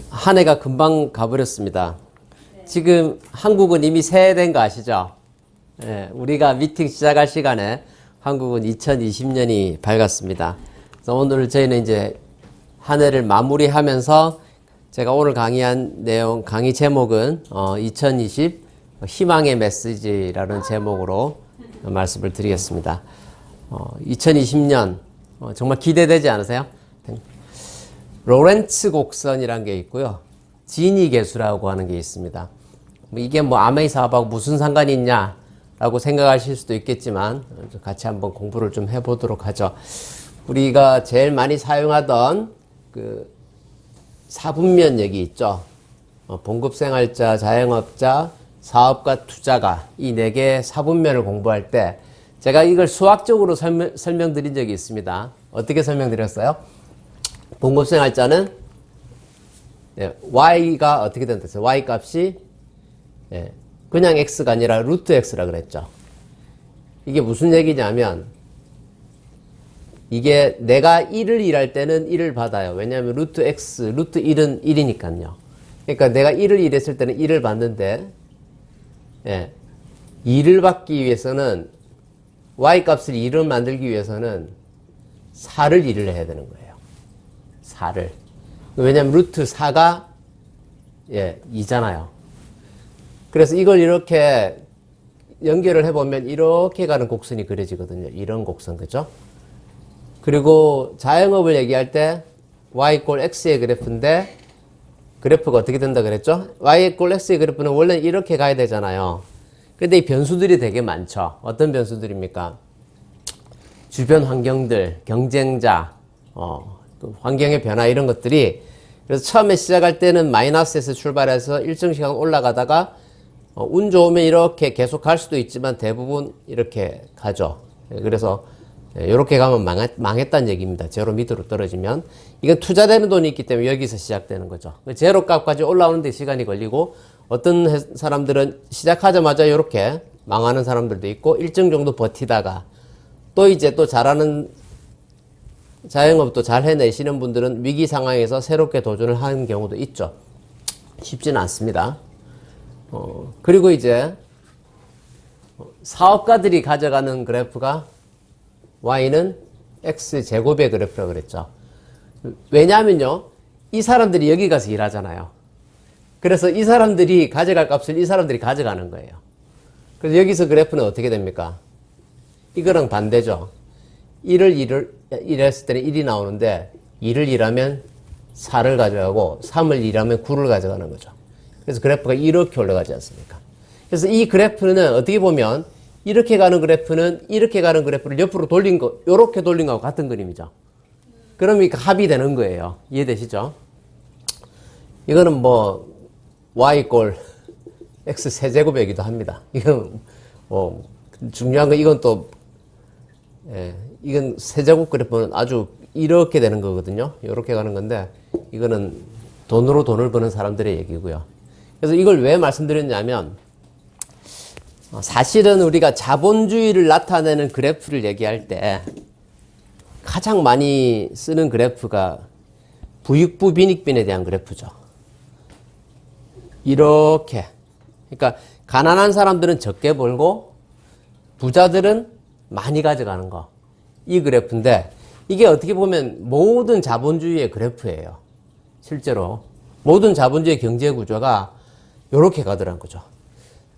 한 해가 금방 가버렸습니다. 지금 한국은 이미 새해된 거 아시죠? 예, 우리가 미팅 시작할 시간에 한국은 2020년이 밝았습니다. 그래서 오늘 저희는 이제 한 해를 마무리하면서 제가 오늘 강의한 내용, 강의 제목은 2020 희망의 메시지라는 제목으로 말씀을 드리겠습니다. 2020년 정말 기대되지 않으세요? 로렌츠 곡선이라는 게 있고요. 지니 계수라고 하는 게 있습니다. 이게 뭐 아메이 사업하고 무슨 상관이 있냐라고 생각하실 수도 있겠지만 같이 한번 공부를 좀 해보도록 하죠. 우리가 제일 많이 사용하던 그 사분면 얘기 있죠. 봉급생활자, 자영업자, 사업가, 투자가 이 네 개의 사분면을 공부할 때 제가 이걸 수학적으로 설명드린 적이 있습니다. 어떻게 설명드렸어요? 봉급생활자는 y가 어떻게 된다 했어요? y 값이 그냥 x가 아니라 루트 x라 그랬죠. 이게 무슨 얘기냐면 이게 내가 1을 일할 때는 1을 받아요. 왜냐하면 루트 x, 루트 1은 1이니까요. 그러니까 내가 1을 일했을 때는 1을 받는데 2를 받기 위해서는 y 값을 2를 만들기 위해서는 4를 1을 해야 되는 거예요. 4를. 왜냐면 루트 4가 2잖아요. 그래서 이걸 이렇게 연결을 해보면 이렇게 가는 곡선이 그려지거든요. 이런 곡선, 그죠? 그리고 자영업을 얘기할 때 y 꼴 x의 그래프인데 그래프가 어떻게 된다 그랬죠? y 꼴 x의 그래프는 원래 이렇게 가야 되잖아요. 근데 이 변수들이 되게 많죠. 어떤 변수들입니까? 주변 환경들, 경쟁자, 환경의 변화 이런 것들이 그래서 처음에 시작할 때는 마이너스에서 출발해서 일정 시간 올라가다가 운 좋으면 이렇게 계속 갈 수도 있지만 대부분 이렇게 가죠. 그래서 이렇게 가면 망했다는 얘기입니다. 제로 밑으로 떨어지면. 이건 투자되는 돈이 있기 때문에 여기서 시작되는 거죠. 제로 값까지 올라오는데 시간이 걸리고 어떤 사람들은 시작하자마자 이렇게 망하는 사람들도 있고 일정 정도 버티다가 또 이제 또 잘하는 자영업도 잘 해내시는 분들은 위기 상황에서 새롭게 도전을 하는 경우도 있죠. 쉽지는 않습니다. 그리고 이제 사업가들이 가져가는 그래프가 y는 x제곱의 그래프라고 그랬죠. 왜냐하면요, 이 사람들이 여기 가서 일하잖아요. 그래서 이 사람들이 가져갈 값을 이 사람들이 가져가는 거예요. 그래서 여기서 그래프는 어떻게 됩니까? 이거랑 반대죠. 1을 일했을 때는 1이 나오는데 2를 일하면 4를 가져가고 3을 일하면 9를 가져가는 거죠. 그래서 그래프가 이렇게 올라가지 않습니까? 그래서 이 그래프는 어떻게 보면 이렇게 가는 그래프는 이렇게 가는 그래프를 옆으로 돌린 거, 요렇게 돌린 거하고 같은 그림이죠. 그러니까 합이 되는 거예요. 이해되시죠? 이거는 뭐 y 꼴 x 세제곱이기도 합니다. 이건 중요한 건 이건 또 이건 세제곱 그래프는 아주 이렇게 되는 거거든요. 이렇게 가는 건데 이거는 돈으로 돈을 버는 사람들의 얘기고요. 그래서 이걸 왜 말씀드렸냐면 사실은 우리가 자본주의를 나타내는 그래프를 얘기할 때 가장 많이 쓰는 그래프가 부익부 빈익빈에 대한 그래프죠. 이렇게. 그러니까 가난한 사람들은 적게 벌고 부자들은 많이 가져가는 거. 이 그래프인데 이게 어떻게 보면 모든 자본주의의 그래프예요. 실제로 모든 자본주의 경제 구조가 이렇게 가더라는 거죠.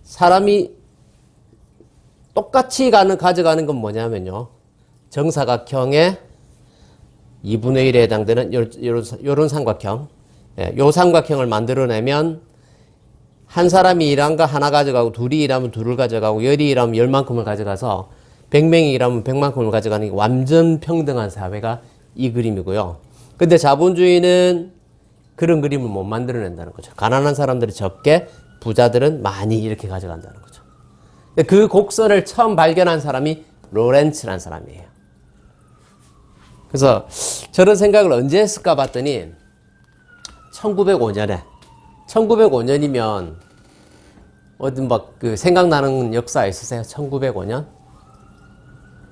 사람이 똑같이 가져가는 건 뭐냐면요. 정사각형의 2분의 1에 해당되는 요런 삼각형. 요 삼각형을 만들어내면 한 사람이 일한 거 하나 가져가고 둘이 일하면 둘을 가져가고 열이 일하면 열만큼을 가져가서 100명이 일하면 100만큼을 가져가는 게 완전 평등한 사회가 이 그림이고요. 근데 자본주의는 그런 그림을 못 만들어낸다는 거죠. 가난한 사람들이 적게, 부자들은 많이 이렇게 가져간다는 거죠. 그 곡선을 처음 발견한 사람이 로렌츠라는 사람이에요. 그래서 저런 생각을 언제 했을까 봤더니 1905년이면 어디 막 그 생각나는 역사 있으세요? 1905년?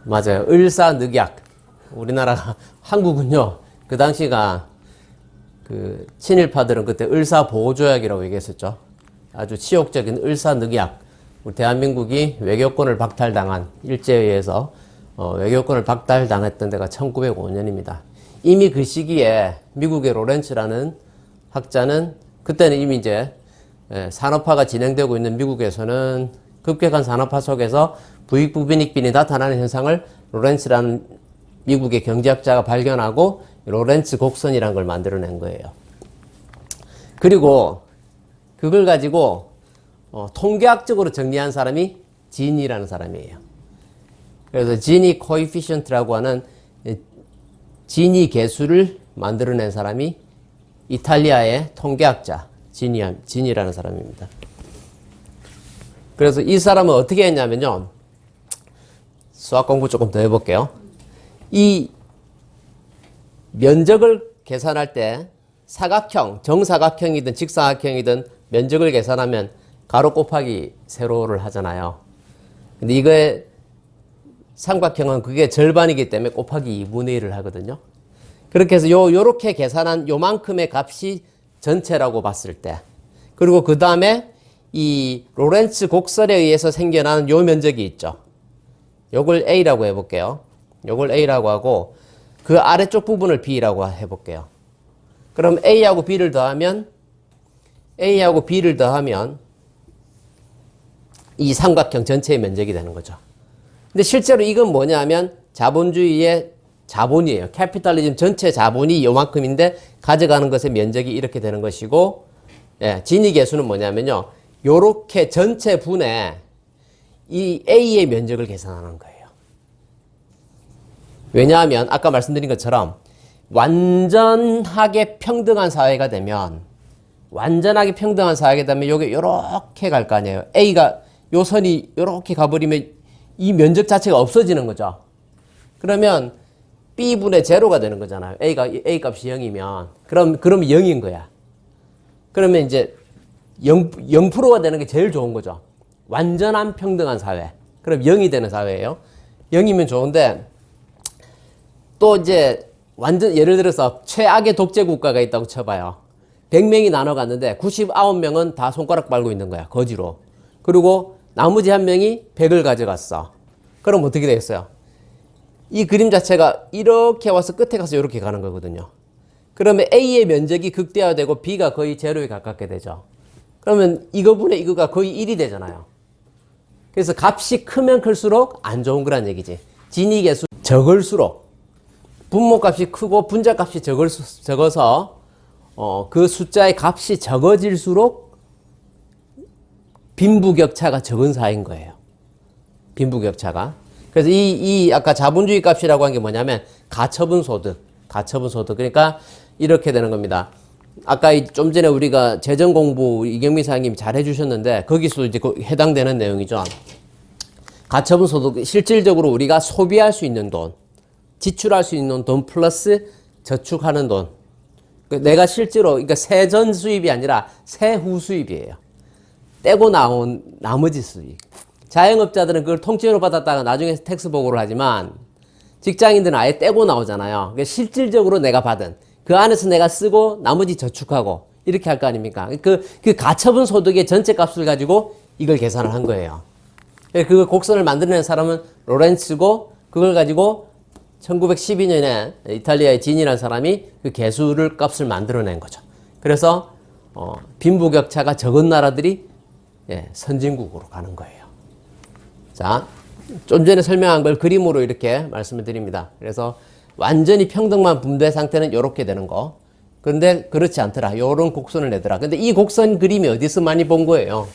맞아요. 을사늑약. 우리나라가 한국은요. 그 당시가 그 친일파들은 그때 을사보호조약이라고 얘기했었죠. 아주 치욕적인 을사늑약. 우리 대한민국이 외교권을 박탈당한 일제에 의해서 외교권을 박탈당했던 데가 1905년입니다. 이미 그 시기에 미국의 로렌츠라는 학자는 그때는 이미 이제 산업화가 진행되고 있는 미국에서는 급격한 산업화 속에서 부익부빈익빈이 나타나는 현상을 로렌츠라는 미국의 경제학자가 발견하고 로렌츠 곡선이라는 걸 만들어낸 거예요. 그리고 그걸 가지고 통계학적으로 정리한 사람이 지니라는 사람이에요. 그래서 지니 코에피션트라고 하는 지니 계수를 만들어낸 사람이 이탈리아의 통계학자 지니라는 사람입니다. 그래서 이 사람은 어떻게 했냐면요. 수학 공부 조금 더 해볼게요. 이 면적을 계산할 때 사각형, 정사각형이든 직사각형이든 면적을 계산하면 가로 곱하기 세로를 하잖아요. 근데 이거의 삼각형은 그게 절반이기 때문에 곱하기 2분의 1을 하거든요. 그렇게 해서 요렇게 계산한 요만큼의 값이 전체라고 봤을 때, 그리고 그 다음에 이 로렌츠 곡선에 의해서 생겨나는 요 면적이 있죠. 요걸 A라고 해볼게요. 요걸 A라고 하고 그 아래쪽 부분을 B라고 해볼게요. 그럼 A하고 B를 더하면 이 삼각형 전체의 면적이 되는 거죠. 근데 실제로 이건 뭐냐면 자본주의의 자본이에요. 캐피탈리즘 전체 자본이 요만큼인데 가져가는 것의 면적이 이렇게 되는 것이고, 지니 계수는 뭐냐면요. 요렇게 전체 분의 이 A의 면적을 계산하는 거예요. 왜냐하면 아까 말씀드린 것처럼 완전하게 평등한 사회가 되면 요게 요렇게 갈 거 아니에요. A가 요 선이 요렇게 가버리면 이 면적 자체가 없어지는 거죠. 그러면 B분의 제로가 되는 거잖아요. A 값이 0이면. 그러면 0인 거야. 그러면 이제 0%가 되는 게 제일 좋은 거죠. 완전한 평등한 사회. 그럼 0이 되는 사회예요. 0이면 좋은데, 또 이제 예를 들어서 최악의 독재 국가가 있다고 쳐봐요. 100명이 나눠 갔는데 99명은 다 손가락 빨고 있는 거야. 거지로. 그리고 나머지 한 명이 100을 가져갔어. 그럼 어떻게 되겠어요? 이 그림 자체가 이렇게 와서 끝에 가서 이렇게 가는 거거든요. 그러면 A의 면적이 극대화되고 B가 거의 제로에 가깝게 되죠. 그러면 이거분의 이거가 거의 1이 되잖아요. 그래서 값이 크면 클수록 안 좋은 거란 얘기지. 진위 계수 적을수록, 분모값이 크고 분자값이 적어서 그 숫자의 값이 적어질수록 빈부격차가 적은 사회인 거예요. 빈부격차가. 그래서 이 아까 자본주의 값이라고 한 게 뭐냐면 가처분 소득. 그러니까 이렇게 되는 겁니다. 아까 좀 전에 우리가 재정 공부 이경미 사장님 잘 해주셨는데 거기서 이제 해당되는 내용이죠. 가처분 소득, 실질적으로 우리가 소비할 수 있는 돈, 지출할 수 있는 돈 플러스 저축하는 돈. 내가 실제로, 그러니까 세전 수입이 아니라 세후 수입이에요. 떼고 나온 나머지 수입. 자영업자들은 그걸 통째로 받았다가 나중에 텍스 보고를 하지만 직장인들은 아예 떼고 나오잖아요. 그러니까 실질적으로 내가 받은 그 안에서 내가 쓰고 나머지 저축하고 이렇게 할 거 아닙니까? 그 가처분 소득의 전체 값을 가지고 이걸 계산을 한 거예요. 그 곡선을 만들어낸 사람은 로렌츠고 그걸 가지고 1912년에 이탈리아의 지니라는 사람이 그 계수를 값을 만들어낸 거죠. 그래서 빈부격차가 적은 나라들이 선진국으로 가는 거예요. 자, 좀 전에 설명한 걸 그림으로 이렇게 말씀을 드립니다. 그래서 완전히 평등만 분배 상태는 이렇게 되는 거. 그런데 그렇지 않더라. 요런 곡선을 내더라. 근데 이 곡선 그림이 어디서 많이 본 거예요?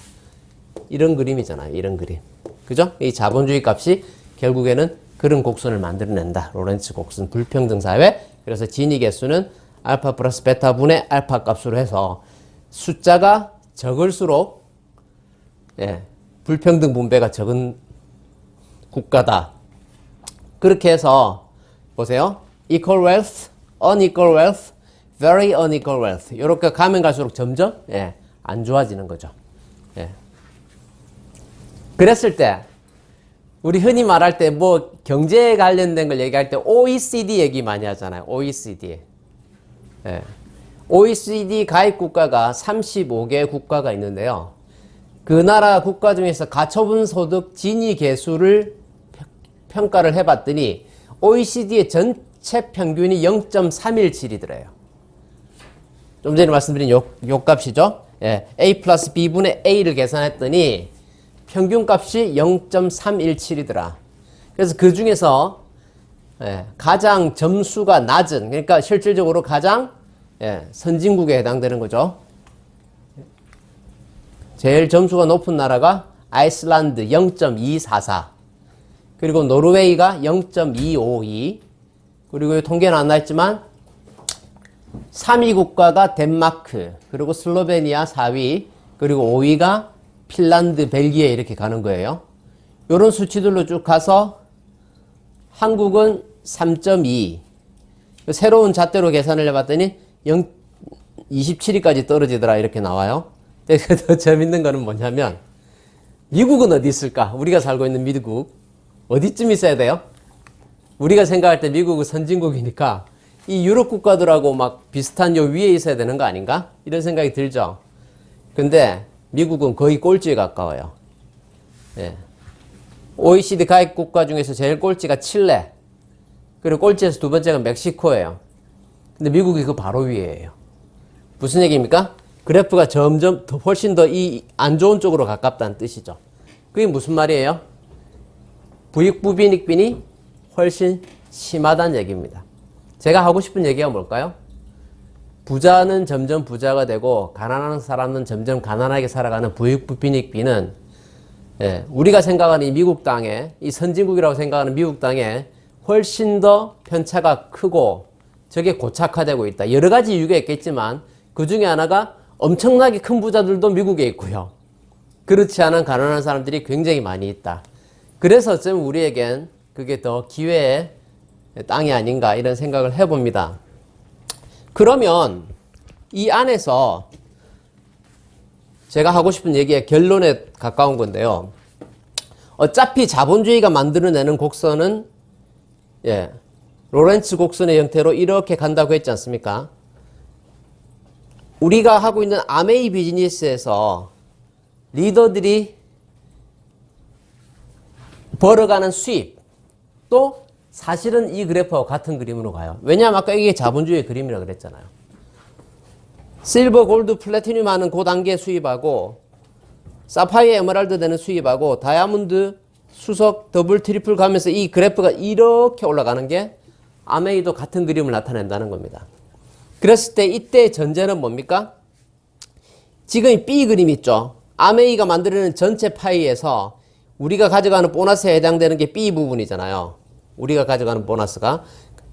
이런 그림이잖아요. 이런 그림. 그죠? 이 자본주의 값이 결국에는 그런 곡선을 만들어낸다. 로렌츠 곡선 불평등 사회. 그래서 진위 계수는 알파 플러스 베타 분의 알파 값으로 해서 숫자가 적을수록 불평등 분배가 적은 국가다. 그렇게 해서 보세요. equal wealth, unequal wealth, very unequal wealth. 이렇게 가면 갈수록 점점 안 좋아지는 거죠. 그랬을 때 우리 흔히 말할 때 뭐 경제에 관련된 걸 얘기할 때 OECD 얘기 많이 하잖아요. OECD. OECD 가입 국가가 35개 국가가 있는데요. 그 나라 국가 중에서 가처분 소득 진위 개수를 평가를 해봤더니 OECD의 전체 평균이 0.317이더래요. 좀 전에 말씀드린 요 값이죠. 예, A 플러스 B분의 A를 계산했더니 평균값이 0.317이더라. 그래서 그 중에서 가장 점수가 낮은, 그러니까 실질적으로 가장 선진국에 해당되는 거죠. 제일 점수가 높은 나라가 아이슬란드 0.244, 그리고 노르웨이가 0.252, 그리고 통계는 안 나있지만 3위 국가가 덴마크, 그리고 슬로베니아 4위, 그리고 5위가 핀란드, 벨기에 이렇게 가는 거예요. 이런 수치들로 쭉 가서 한국은 3.2, 새로운 잣대로 계산을 해봤더니 27위까지 떨어지더라 이렇게 나와요. 더 재밌는 거는 뭐냐면 미국은 어디 있을까? 우리가 살고 있는 미국 어디쯤 있어야 돼요? 우리가 생각할 때 미국은 선진국이니까 이 유럽 국가들하고 막 비슷한 요 위에 있어야 되는 거 아닌가? 이런 생각이 들죠. 근데 미국은 거의 꼴찌에 가까워요. 예. OECD 가입 국가 중에서 제일 꼴찌가 칠레, 그리고 꼴찌에서 두 번째가 멕시코예요. 근데 미국이 그 바로 위에요. 무슨 얘기입니까? 그래프가 점점 훨씬 더 이 안 좋은 쪽으로 가깝다는 뜻이죠. 그게 무슨 말이에요? 부익부빈익빈이 훨씬 심하다는 얘기입니다. 제가 하고 싶은 얘기가 뭘까요? 부자는 점점 부자가 되고 가난한 사람은 점점 가난하게 살아가는 부익부빈익빈은 우리가 생각하는 이 미국 땅에, 이 선진국이라고 생각하는 미국 땅에 훨씬 더 편차가 크고 저게 고착화되고 있다. 여러 가지 이유가 있겠지만 그 중에 하나가 엄청나게 큰 부자들도 미국에 있고요. 그렇지 않은 가난한 사람들이 굉장히 많이 있다. 그래서 좀 우리에겐 그게 더 기회의 땅이 아닌가 이런 생각을 해봅니다. 그러면 이 안에서 제가 하고 싶은 얘기의 결론에 가까운 건데요. 어차피 자본주의가 만들어내는 곡선은 로렌츠 곡선의 형태로 이렇게 간다고 했지 않습니까? 우리가 하고 있는 아메이 비즈니스에서 리더들이 벌어가는 수입 또 사실은 이 그래프와 같은 그림으로 가요. 왜냐하면 아까 이게 자본주의의 그림이라고 그랬잖아요. 실버, 골드, 플래티늄 하는 그 단계 수입하고 사파이어, 에메랄드 되는 수입하고 다이아몬드, 수석, 더블, 트리플 가면서 이 그래프가 이렇게 올라가는 게 아메이도 같은 그림을 나타낸다는 겁니다. 그랬을 때 이때 전제는 뭡니까? 지금 이 B 그림 있죠? 아메이가 만들어내는 전체 파이에서 우리가 가져가는 보너스에 해당되는 게 B 부분이잖아요. 우리가 가져가는 보너스가.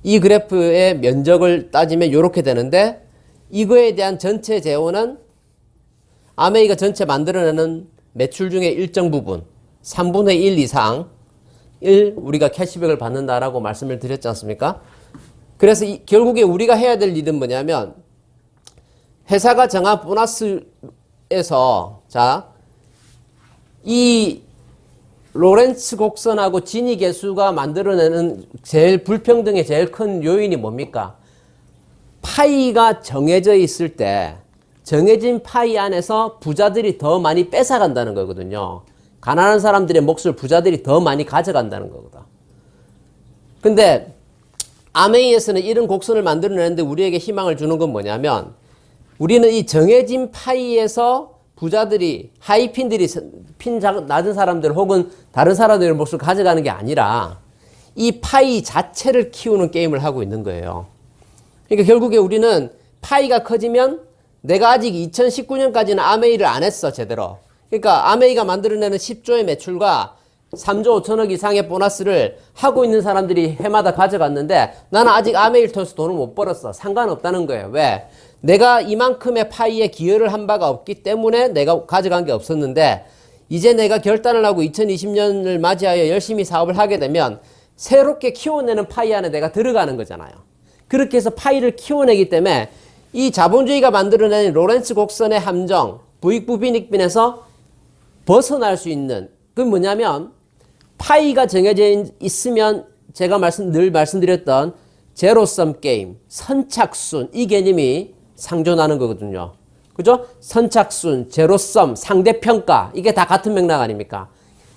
이 그래프의 면적을 따지면 이렇게 되는데 이거에 대한 전체 재원은 아메이가 전체 만들어내는 매출 중에 일정 부분 3분의 1 이상 우리가 캐시백을 받는다라고 말씀을 드렸지 않습니까? 그래서 결국에 우리가 해야 될 일은 뭐냐면 회사가 정한 보너스에서 이 로렌츠 곡선하고 지니 계수가 만들어내는 제일 불평등의 제일 큰 요인이 뭡니까? 파이가 정해져 있을 때 정해진 파이 안에서 부자들이 더 많이 뺏어간다는 거거든요. 가난한 사람들의 몫을 부자들이 더 많이 가져간다는 거거든. 근데 아메이에서는 이런 곡선을 만들어내는데 우리에게 희망을 주는 건 뭐냐면 우리는 이 정해진 파이에서 부자들이 하이핀들이 핀 낮은 사람들 혹은 다른 사람들의 몫을 가져가는 게 아니라 이 파이 자체를 키우는 게임을 하고 있는 거예요. 그러니까 결국에 우리는 파이가 커지면 내가 아직 2019년까지는 아메이를 안 했어 제대로. 그러니까 아메이가 만들어내는 10조의 매출과 3조 5천억 이상의 보너스를 하고 있는 사람들이 해마다 가져갔는데 나는 아직 아메이를 통해서 돈을 못 벌었어. 상관없다는 거예요. 왜? 내가 이만큼의 파이에 기여를 한 바가 없기 때문에 내가 가져간 게 없었는데 이제 내가 결단을 하고 2020년을 맞이하여 열심히 사업을 하게 되면 새롭게 키워내는 파이 안에 내가 들어가는 거잖아요. 그렇게 해서 파이를 키워내기 때문에 이 자본주의가 만들어낸 로렌츠 곡선의 함정, 부익부빈익빈에서 벗어날 수 있는 그건 뭐냐면 파이가 정해져 있으면 제가 늘 말씀드렸던 제로섬 게임, 선착순 이 개념이 상존하는 거거든요. 그죠? 선착순, 제로섬, 상대평가 이게 다 같은 맥락 아닙니까?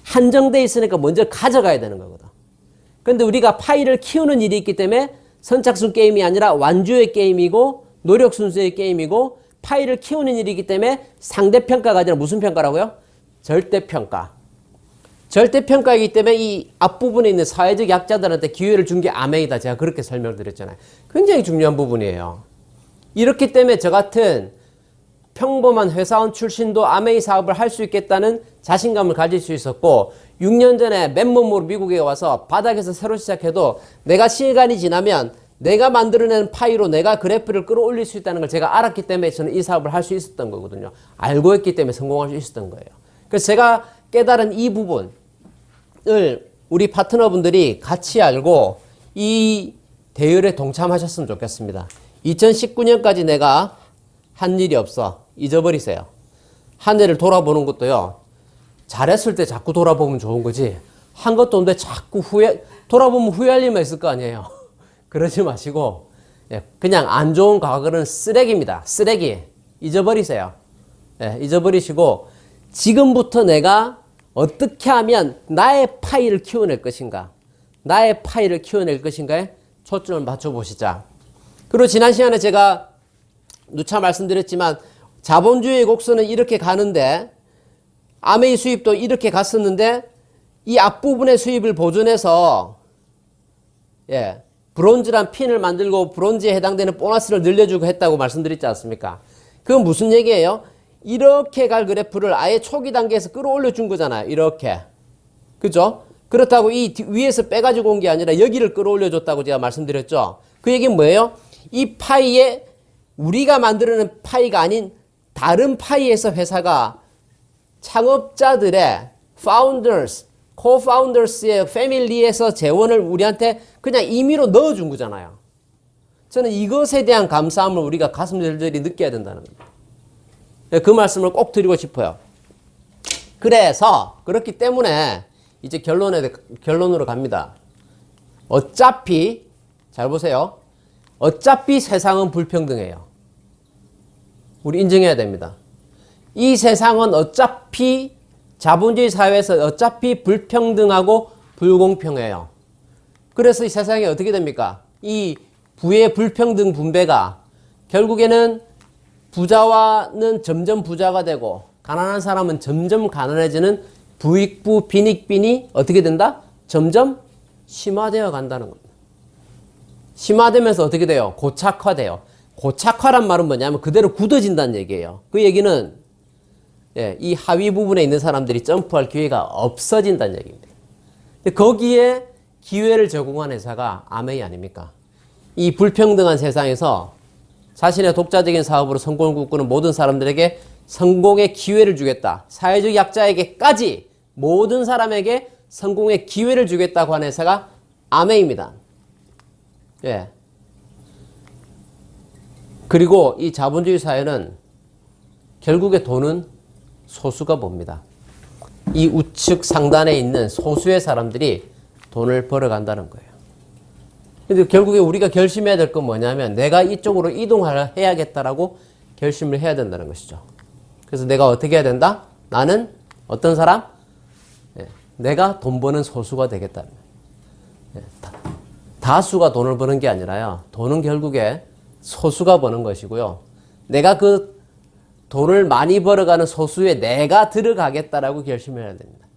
한정돼 있으니까 먼저 가져가야 되는 거거든. 근데 우리가 파이를 키우는 일이 있기 때문에 선착순 게임이 아니라 완주의 게임이고 노력 순수의 게임이고 파이를 키우는 일이기 때문에 상대평가가 아니라 무슨 평가라고요? 절대평가. 절대평가이기 때문에 이 앞부분에 있는 사회적 약자들한테 기회를 준 게 아메이다. 제가 그렇게 설명드렸잖아요. 굉장히 중요한 부분이에요. 이렇기 때문에 저 같은 평범한 회사원 출신도 아메이 사업을 할 수 있겠다는 자신감을 가질 수 있었고 6년 전에 맨몸으로 미국에 와서 바닥에서 새로 시작해도 내가 시간이 지나면 내가 만들어낸 파이로 내가 그래프를 끌어올릴 수 있다는 걸 제가 알았기 때문에 저는 이 사업을 할 수 있었던 거거든요. 알고 있기 때문에 성공할 수 있었던 거예요. 그래서 제가 깨달은 이 부분을 우리 파트너분들이 같이 알고 이 대열에 동참하셨으면 좋겠습니다. 2019년까지 내가 한 일이 없어. 잊어버리세요. 한 해를 돌아보는 것도요. 잘했을 때 자꾸 돌아보면 좋은 거지. 한 것도 없는데 자꾸 돌아보면 후회할 일만 있을 거 아니에요. 그러지 마시고 그냥 안 좋은 과거는 쓰레기입니다. 쓰레기. 잊어버리세요. 잊어버리시고 지금부터 내가 어떻게 하면 나의 파이를 키워낼 것인가, 나의 파이를 키워낼 것인가에 초점을 맞춰보시자. 그리고 지난 시간에 제가 누차 말씀드렸지만 자본주의 곡선은 이렇게 가는데 아메이 수입도 이렇게 갔었는데 이 앞부분의 수입을 보존해서 브론즈란 핀을 만들고 브론즈에 해당되는 보너스를 늘려주고 했다고 말씀드렸지 않습니까? 그건 무슨 얘기예요? 이렇게 갈 그래프를 아예 초기 단계에서 끌어올려 준 거잖아요. 이렇게. 그죠? 그렇다고 이 위에서 빼가지고 온 게 아니라 여기를 끌어올려 줬다고 제가 말씀드렸죠. 그 얘기는 뭐예요? 이 파이에 우리가 만들어낸 파이가 아닌 다른 파이에서 회사가 창업자들의 founders, co-founders의 패밀리에서 재원을 우리한테 그냥 임의로 넣어준 거잖아요. 저는 이것에 대한 감사함을 우리가 가슴 절절히 느껴야 된다는 겁니다. 그 말씀을 꼭 드리고 싶어요. 그래서 그렇기 때문에 이제 결론으로 갑니다. 어차피 잘 보세요. 어차피 세상은 불평등해요. 우리 인정해야 됩니다. 이 세상은 어차피 자본주의 사회에서 어차피 불평등하고 불공평해요. 그래서 이 세상이 어떻게 됩니까? 이 부의 불평등 분배가 결국에는 부자와는 점점 부자가 되고 가난한 사람은 점점 가난해지는 부익부 빈익빈이 어떻게 된다? 점점 심화되어 간다는 겁니다. 심화되면서 어떻게 돼요? 고착화돼요. 고착화란 말은 뭐냐면 그대로 굳어진다는 얘기예요. 그 얘기는 이 하위 부분에 있는 사람들이 점프할 기회가 없어진다는 얘기입니다. 거기에 기회를 제공한 회사가 아메이 아닙니까? 이 불평등한 세상에서 자신의 독자적인 사업으로 성공을 꿈꾸는 모든 사람들에게 성공의 기회를 주겠다. 사회적 약자에게까지 모든 사람에게 성공의 기회를 주겠다고 하는 회사가 아메이입니다. 그리고 이 자본주의 사회는 결국에 돈은 소수가 봅니다. 이 우측 상단에 있는 소수의 사람들이 돈을 벌어간다는 거예요. 근데 결국에 우리가 결심해야 될 건 뭐냐면 내가 이쪽으로 이동해야겠다라고 결심을 해야 된다는 것이죠. 그래서 내가 어떻게 해야 된다? 나는 어떤 사람? 내가 돈 버는 소수가 되겠다. 다수가 돈을 버는 게 아니라요. 돈은 결국에 소수가 버는 것이고요. 내가 그 돈을 많이 벌어가는 소수에 내가 들어가겠다라고 결심해야 됩니다.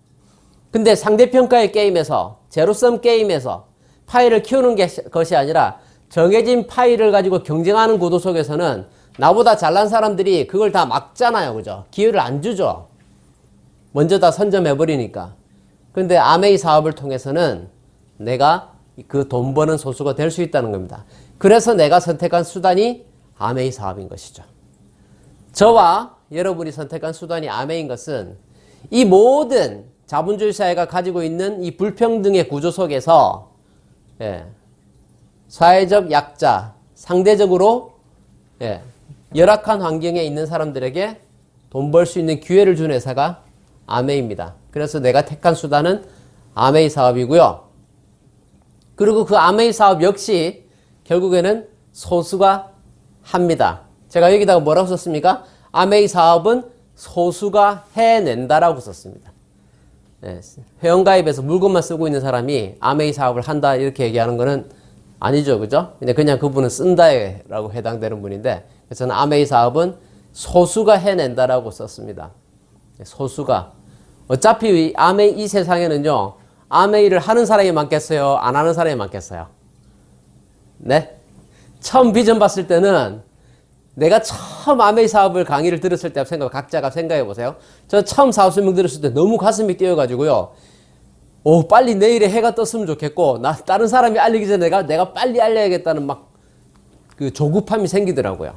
근데 상대평가의 게임에서, 제로섬 게임에서 파이를 키우는 것이 아니라 정해진 파이를 가지고 경쟁하는 구도 속에서는 나보다 잘난 사람들이 그걸 다 막잖아요. 그죠? 기회를 안 주죠. 먼저 다 선점해버리니까. 근데 아메이 사업을 통해서는 내가 그 돈 버는 소수가 될 수 있다는 겁니다. 그래서 내가 선택한 수단이 아메이 사업인 것이죠. 저와 여러분이 선택한 수단이 아메이인 것은 이 모든 자본주의 사회가 가지고 있는 이 불평등의 구조 속에서 사회적 약자, 상대적으로 열악한 환경에 있는 사람들에게 돈 벌 수 있는 기회를 준 회사가 아메이입니다. 그래서 내가 택한 수단은 아메이 사업이고요. 그리고 그 아메이 사업 역시 결국에는 소수가 합니다. 제가 여기다가 뭐라고 썼습니까? 아메이 사업은 소수가 해낸다라고 썼습니다. 네, 회원가입에서 물건만 쓰고 있는 사람이 아메이 사업을 한다 이렇게 얘기하는 거는 아니죠. 그죠? 그냥 그분은 쓴다라고 해당되는 분인데, 그래서 저는 아메이 사업은 소수가 해낸다라고 썼습니다. 소수가. 어차피 아메이 이 세상에는요, 아메이를 하는 사람이 많겠어요? 안 하는 사람이 많겠어요? 네? 처음 비전 봤을 때는 내가 처음 아메이 사업을 강의를 들었을 때 각자가 생각해 보세요. 저 처음 사업 설명 들었을 때 너무 가슴이 뛰어가지고요. 오, 빨리 내일에 해가 떴으면 좋겠고, 다른 사람이 알리기 전에 내가 빨리 알려야겠다는 그 조급함이 생기더라고요.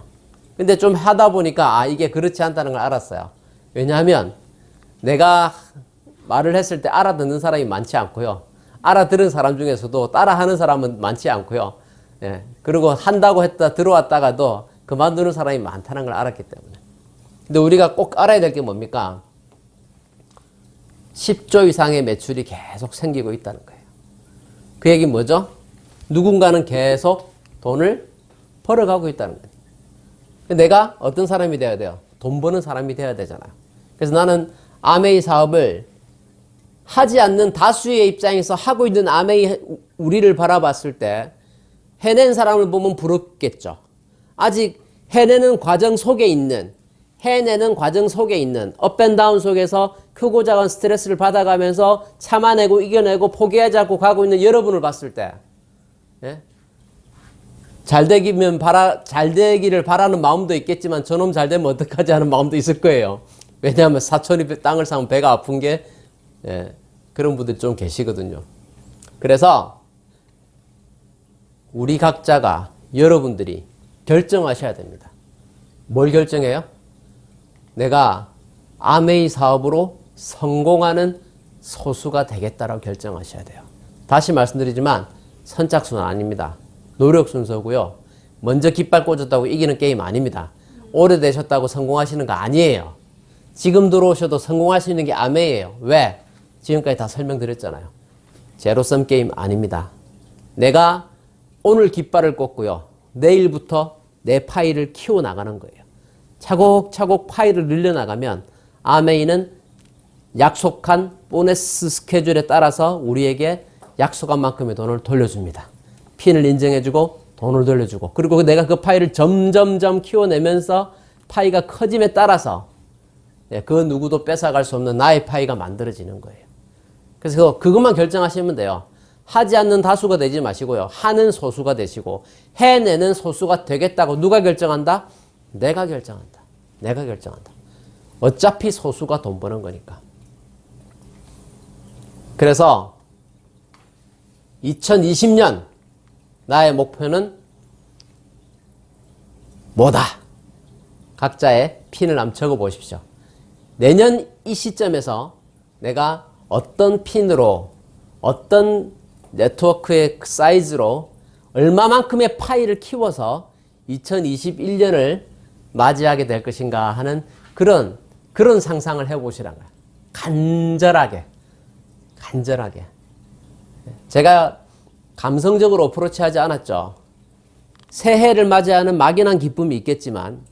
근데 좀 하다 보니까, 이게 그렇지 않다는 걸 알았어요. 왜냐하면 내가 말을 했을 때 알아듣는 사람이 많지 않고요. 알아들은 사람 중에서도 따라하는 사람은 많지 않고요. 예. 그리고 한다고 들어왔다가도 그만두는 사람이 많다는 걸 알았기 때문에. 근데 우리가 꼭 알아야 될 게 뭡니까? 10조 이상의 매출이 계속 생기고 있다는 거예요. 그 얘기는 뭐죠? 누군가는 계속 돈을 벌어가고 있다는 거예요. 내가 어떤 사람이 돼야 돼요? 돈 버는 사람이 돼야 되잖아요. 그래서 나는 아메이 사업을 하지 않는 다수의 입장에서 하고 있는 아메이 우리를 바라봤을 때 해낸 사람을 보면 부럽겠죠. 아직 해내는 과정 속에 있는 업앤다운 속에서 크고 작은 스트레스를 받아가면서 참아내고 이겨내고 포기하지 않고 가고 있는 여러분을 봤을 때, 예? 잘 되기를 바라는 마음도 있겠지만 저놈 잘 되면 어떡하지 하는 마음도 있을 거예요. 왜냐하면 사촌이 땅을 사면 배가 아픈 게, 예, 그런 분들이 좀 계시거든요. 그래서 우리 각자가, 여러분들이 결정하셔야 됩니다. 뭘 결정해요? 내가 아메이 사업으로 성공하는 소수가 되겠다라고 결정하셔야 돼요. 다시 말씀드리지만 선착순은 아닙니다. 노력 순서고요. 먼저 깃발 꽂았다고 이기는 게임 아닙니다. 오래되셨다고 성공하시는 거 아니에요. 지금 들어오셔도 성공할 수 있는 게 아메이예요. 왜? 지금까지 다 설명드렸잖아요. 제로섬 게임 아닙니다. 내가 오늘 깃발을 꽂고요. 내일부터 내 파일을 키워나가는 거예요. 차곡차곡 파일을 늘려나가면 아메이는 약속한 보너스 스케줄에 따라서 우리에게 약속한 만큼의 돈을 돌려줍니다. 핀을 인정해주고 돈을 돌려주고, 그리고 내가 그 파일을 점점점 키워내면서 파이가 커짐에 따라서 그 누구도 뺏어갈 수 없는 나의 파이가 만들어지는 거예요. 그래서 그것만 결정하시면 돼요. 하지 않는 다수가 되지 마시고요. 하는 소수가 되시고, 해내는 소수가 되겠다고 누가 결정한다? 내가 결정한다. 내가 결정한다. 어차피 소수가 돈 버는 거니까. 그래서 2020년 나의 목표는 뭐다? 각자의 핀을 한번 적어 보십시오. 내년 이 시점에서 내가 어떤 핀으로, 어떤 네트워크의 사이즈로 얼마만큼의 파일을 키워서 2021년을 맞이하게 될 것인가 하는 그런 상상을 해보시라는 거예요. 간절하게. 제가 감성적으로 어프로치하지 않았죠. 새해를 맞이하는 막연한 기쁨이 있겠지만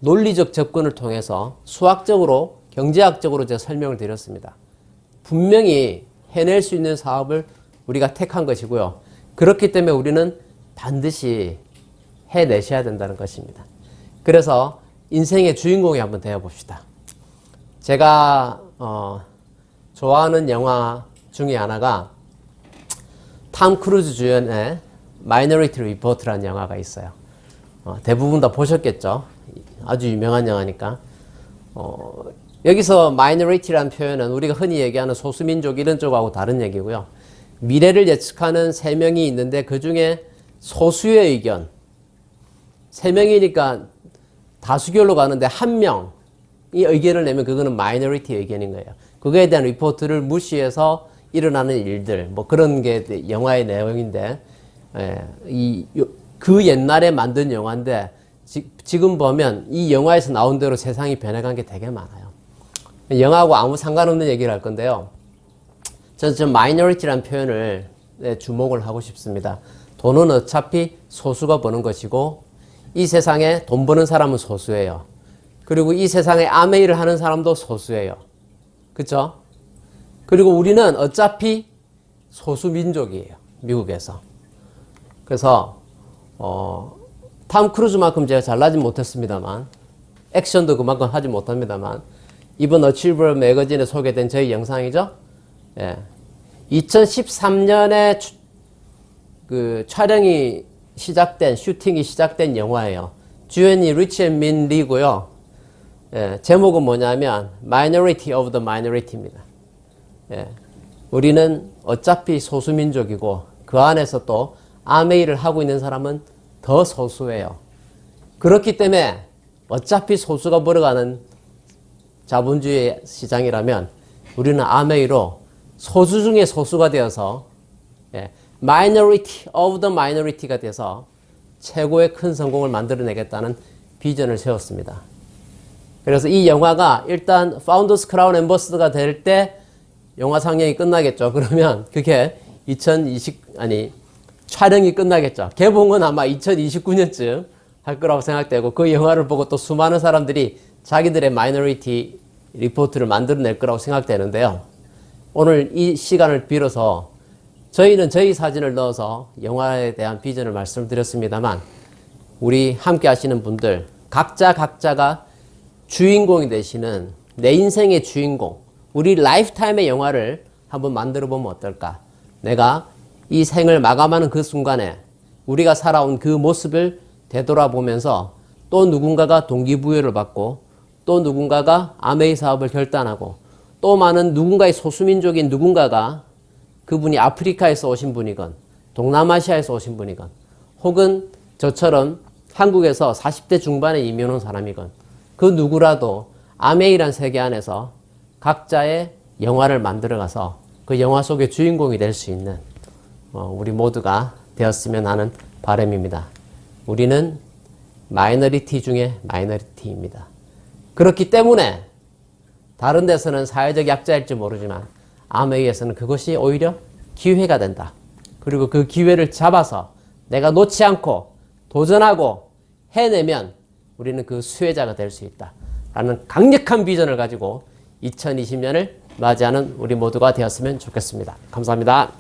논리적 접근을 통해서 수학적으로, 경제학적으로 제가 설명을 드렸습니다. 분명히 해낼 수 있는 사업을 우리가 택한 것이고요. 그렇기 때문에 우리는 반드시 해내셔야 된다는 것입니다. 그래서 인생의 주인공이 한번 되어봅시다. 제가 좋아하는 영화 중에 하나가 탐 크루즈 주연의 마이너리티 리포트라는 영화가 있어요. 대부분 다 보셨겠죠. 아주 유명한 영화니까. 여기서 마이너리티라는 표현은 우리가 흔히 얘기하는 소수민족 이런 쪽하고 다른 얘기고요. 미래를 예측하는 3명이 있는데 그 중에 소수의 의견, 3명이니까 다수결로 가는데 1명이 의견을 내면 그거는 마이너리티 의견인 거예요. 그거에 대한 리포트를 무시해서 일어나는 일들, 뭐 그런 게 영화의 내용인데, 그 옛날에 만든 영화인데 지금 보면 이 영화에서 나온 대로 세상이 변해간 게 되게 많아요. 영화하고 아무 상관없는 얘기를 할 건데요. 저는 마이너리티라는 표현을 주목을 하고 싶습니다. 돈은 어차피 소수가 버는 것이고 이 세상에 돈 버는 사람은 소수예요. 그리고 이 세상에 아메이를 하는 사람도 소수예요. 그쵸? 그리고 우리는 어차피 소수 민족이에요. 미국에서. 그래서 탐 크루즈만큼 제가 잘나진 못했습니다만, 액션도 그만큼 하지 못합니다만, 이번 어치버 매거진에 소개된 저희 영상이죠. 예. 2013년에 그 촬영이 시작된, 슈팅이 시작된 영화예요. 주연이 리치 앤 민 리고요. 예. 제목은 뭐냐면 Minority of the Minority입니다. 예. 우리는 어차피 소수민족이고 그 안에서 또 아메이를 하고 있는 사람은 더 소수예요. 그렇기 때문에 어차피 소수가 벌어가는 자본주의 시장이라면 우리는 아메이로 소수 중에 소수가 되어서 minority of the minority가 돼서 최고의 큰 성공을 만들어내겠다는 비전을 세웠습니다. 그래서 이 영화가 일단 파운더스 크라운 앰버서더가 될 때 영화 상영이 끝나겠죠. 그러면 그게 촬영이 끝나겠죠. 개봉은 아마 2029년쯤 할 거라고 생각되고 그 영화를 보고 또 수많은 사람들이 자기들의 마이너리티 리포트를 만들어낼 거라고 생각되는데요. 오늘 이 시간을 빌어서 저희는 저희 사진을 넣어서 영화에 대한 비전을 말씀드렸습니다만 우리 함께 하시는 분들 각자가 주인공이 되시는 내 인생의 주인공, 우리 라이프타임의 영화를 한번 만들어 보면 어떨까? 내가 이 생을 마감하는 그 순간에 우리가 살아온 그 모습을 되돌아보면서 또 누군가가 동기부여를 받고 또 누군가가 아메이 사업을 결단하고 또 많은 누군가의 소수민족인 누군가가 그분이 아프리카에서 오신 분이건 동남아시아에서 오신 분이건 혹은 저처럼 한국에서 40대 중반에 이민 온 사람이건 그 누구라도 아메이란 세계 안에서 각자의 영화를 만들어가서 그 영화 속의 주인공이 될 수 있는 우리 모두가 되었으면 하는 바람입니다. 우리는 마이너리티 중에 마이너리티입니다. 그렇기 때문에 다른 데서는 사회적 약자일지 모르지만 아메이에서는 그것이 오히려 기회가 된다. 그리고 그 기회를 잡아서 내가 놓지 않고 도전하고 해내면 우리는 그 수혜자가 될 수 있다. 라는 강력한 비전을 가지고 2020년을 맞이하는 우리 모두가 되었으면 좋겠습니다. 감사합니다.